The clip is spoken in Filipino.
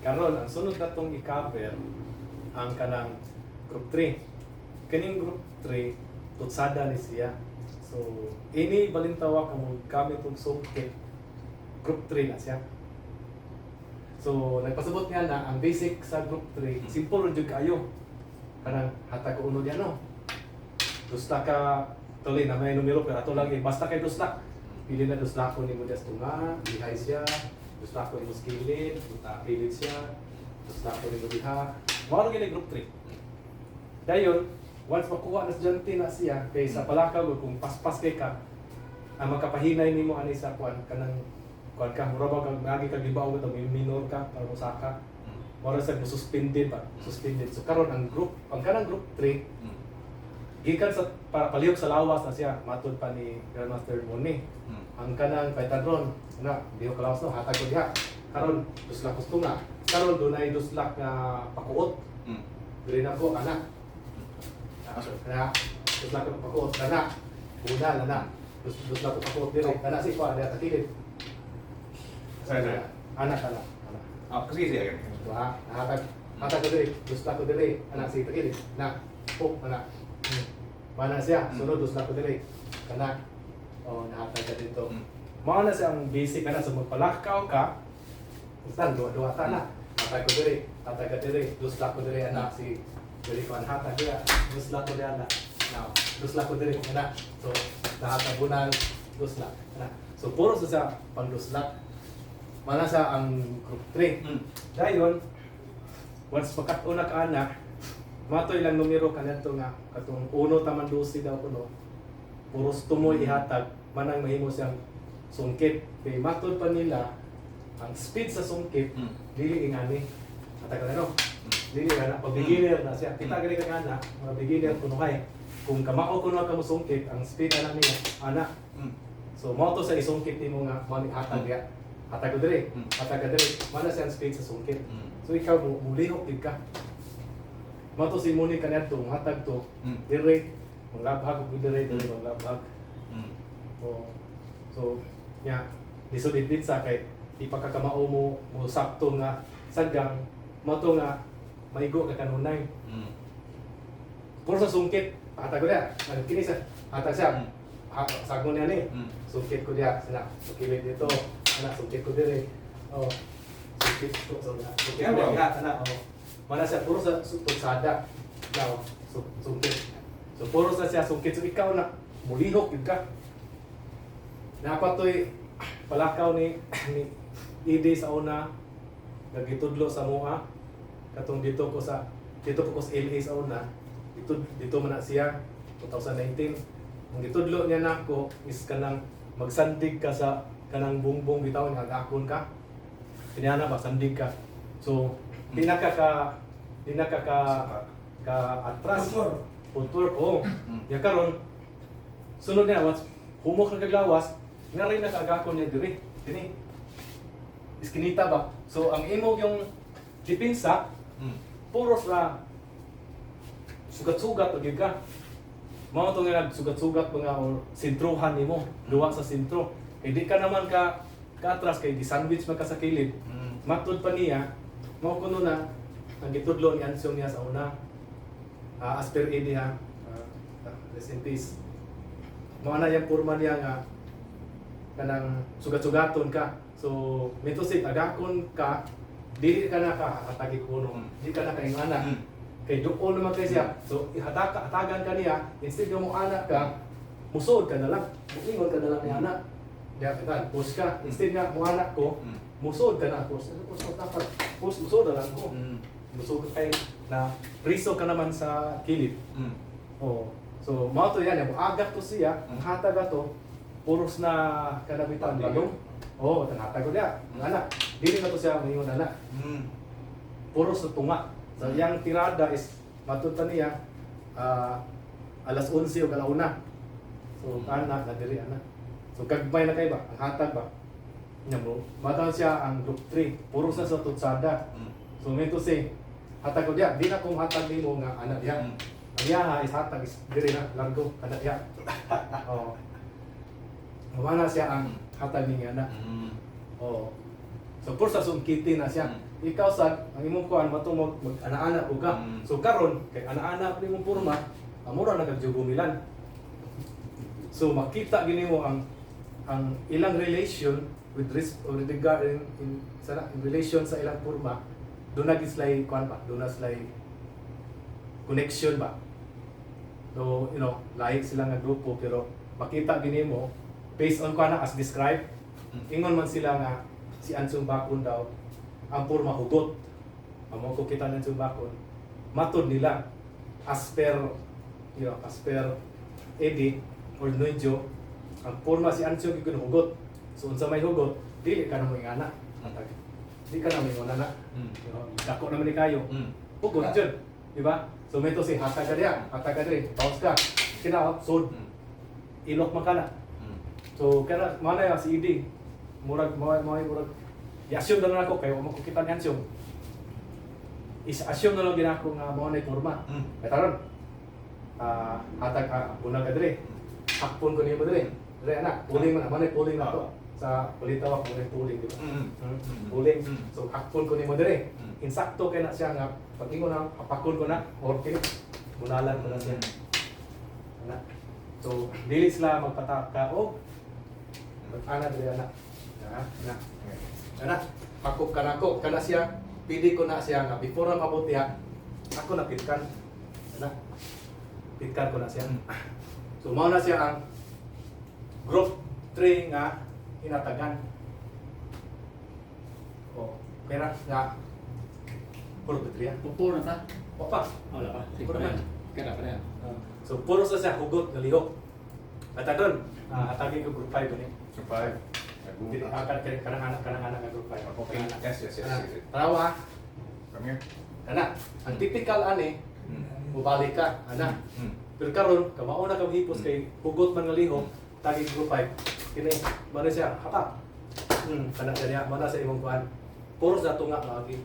Karon ang sunod na tong i-cover ang kanang group 3. Kaning group 3 tutsada ni siya. So ini balintawa kamo gamit og sungkit group 3 na siya. So nagpasabot nga na ang basic sa group 3 simple jud kayo. Kanang hatag ko uno diyan no. Dusla ka tuloy na may numero pero ato lagi basta kay dusla. Pili na dusla ko nimo just tunga, dihay siya. Dusla ko nimo skillin, buta pilit siya. Dusla ko nimo diha. Mao gyud group 3. Dayon once makuha na estudyante na siya kay sa palakaw kung paspas kay ka ang makapahinay nimo ani sa kuan kanang kuan ka mura ba kag lagi kag gibaw to minor ka para usaka. Mura sa suspended ba? Suspended. So karon ang kanang group 3 gikan sa para palihok sa lawas na siya matud pa ni Grandmaster Moni. Ang kanang Python na diho ka lawas no hatag ko diha. Karon duslak kustunga. Karon dunay duslak nga pakuot. Dili na ko ana. Ana duslak ko pakuot ana. Una ana. Duslak ko pakuot diri. Ana si pa diha takilid. Saya. Anak ana. Kasi siya. Wah, hatag ko diri. Duslak ko diri. Ana si takilid. Na. Ana. Mana siya, sunod duslak ko diri. Kana. Oh, nahatag ka dito. Mao na siya ang basic kana sa magpalakaw ka. Ustan duwa ta na. Hatag ko diri, hatag ka diri, duslak ko diri ana si diri ko ang hatag diya. Duslak ko diri ana. Now, duslak ko diri ana. So, nahatabunan duslak. Ana. So puro sa pangduslak. Mana sa ang group 3. Dayon, once makatuna ka ana, matoy lang numero kanadto nga katong 1 taman 12 daw kuno. Puros tumoy ihatag manang mahimo siyang sungkit. Kay matod pa nila ang speed sa sungkit dili ingani. Hatag ka no. Dili ana pag beginner na siya. Kita gali ka ana, mga beginner kuno kay. Kung kamao kuno ka mo sungkit, ang speed ana niya ana. So mao to sa isungkit nimo nga mao ni hatag diya. Hatag ko diri, hatag ka diri. Mana siyang speed sa sungkit. So ikaw mulihok gid ka. Mato si Moni kanadto hatag to dire manglabhag og dire manglabhag. So nya disudid sa kay di pagkakamao mo sakto nga sagang mato nga maigo ka kanunay. Puro sa sungkit hatag ko diya. Kini sa hatag siya. Sagon niya ni. Sungkit ko diya sana. Kilid dito. Ana sungkit ko dire. Oh. Sungkit ko so na. Sungkit ko diya ana. Oh. Mana siya puro sa tugsada. Now, sungkit. So puro sa siya sungkit. So ikaw na mulihok yun ka. Napatoy palakaw ni Ide sa una nagitudlo sa mua. Katong dito ko sa LA sa una. Dito man na siya 2019. Ang gitudlo niya nako is kanang magsandig ka sa kanang bungbong bitaw nga agakon ka. Kanya ba sandig ka. So pinaka atras puntor ko ya karon sunod na once humok na kaglawas nga rin nakaagakon niya diri dini iskinita ba so ang imo yung depensa puros ra sugat-sugat og ka mao to nga nagsugat-sugat mga or sentruhan nimo duwa sa sentro kay di ka naman ka atras kay gi-sandwich man ka sa kilid matud pa niya mao kuno na ang gitudlo ni Ansong niya sa una. Asper Edi ha. Rest in peace. Mao na yung purma niya nga kanang sugat-sugaton ka. So, mitosik agakon ka, dili ka na ka hatagi kuno. Di ka na kaingana. Kay duol naman kay siya. So, hatagan ka niya, instead nga mo anak ka, musod ka na lang. Muingon ka na lang ni anak. Diya kita, push ka. Instead nga mo anak ko, musod ka na. Push musod na lang ko. Musod ka kayo na riso ka naman sa kilid. Oh. So, mao to yan. Agak to siya, ang hatag ato, puros na kanabitan. Bagong? Oo, ang hatag ko diya. Ang anak. Dili na to siya, mahingon anak. Puros na tunga. So, yung tirada is, matuta niya, alas 11 o kalauna. So, anak, nadiri anak. So, kagbay na kayo ba? Ang hatag ba? Nya mo. Mataw siya ang group 3. Puros na sa tutsada. So, may to say, hatag ko diya. Di na kung hatag ni mo nga anak diya. Ang yaha is hatag is diri na largo anak diya. Oh. Wala siya ang hatag ni anak. Oh. So, puros sa sungkitin na siya. ikaw sad ang imong kuan matong mag-ana-ana ko ka. Mm. So karon kay ana-ana pa imong porma, amura na kagjugumilan. So makita gini mo ang ilang relation with regard in relation sa ilang porma, doon na gislay kuan ba? Doon na slay connection ba? So, you know, lahi sila nga grupo pero makita gini mo based on kuan as described, ingon man sila nga si Ansong Bakun daw ang porma hugot. Amo ko kita ng Ansong Bakun. Matod nila as per Eddie or Noyjo, ang porma si Ansong gigun hugot. So unsa may hugot, dili ka na mo ingana. Di ka na mo ingana. You know, dako naman ni kayo. Hugot jud, di ba? So may to si hatag ka diya, bawas ka. Kina sod. Ilok man kana. So kana mana ya si Idi. Murag i-assume na lang ako kay mo ko kita ni Ansong. Is-assume na lang ginako nga mao na porma. Kay taron. Hatag una ka dire. Hakpon ko nimo dire. Dire anak, puling man manay puling na to. Sa Pulitaw ako puling di ba? Puling. So hakpon ko nimo dire. Insakto kay na siya nga pag ingon na hapakon ko na or kini munalan ko na siya. Ana. So dili sila magpataka og ana dire ana. Ana, pakop ka na ko kana siya. Pili ko na siya nga before na mabot diha. Ako na pitkan. Ana. Pitkan ko na siya. So mao na siya ang group 3 nga hinatagan. Kaya nga puro betriya. Pupuro na ta. Opa. Wala pa. Puro man. Kaya pa rin. So puro sa siya hugot nga lihok. At doon, atagin ko group 5 ni. Survive. Kanang anak nga group 5. Okay. Yes. Tarawa, Come here. ana. Ang typical ani, mubalik ka, ana. Pero karon, kamao na kang hipos kay hugot man nga lihok, tagin group 5. Kini, mana siya, hapa. Kana kanya, mana sa imong kuan. Puro sa tunga lagi.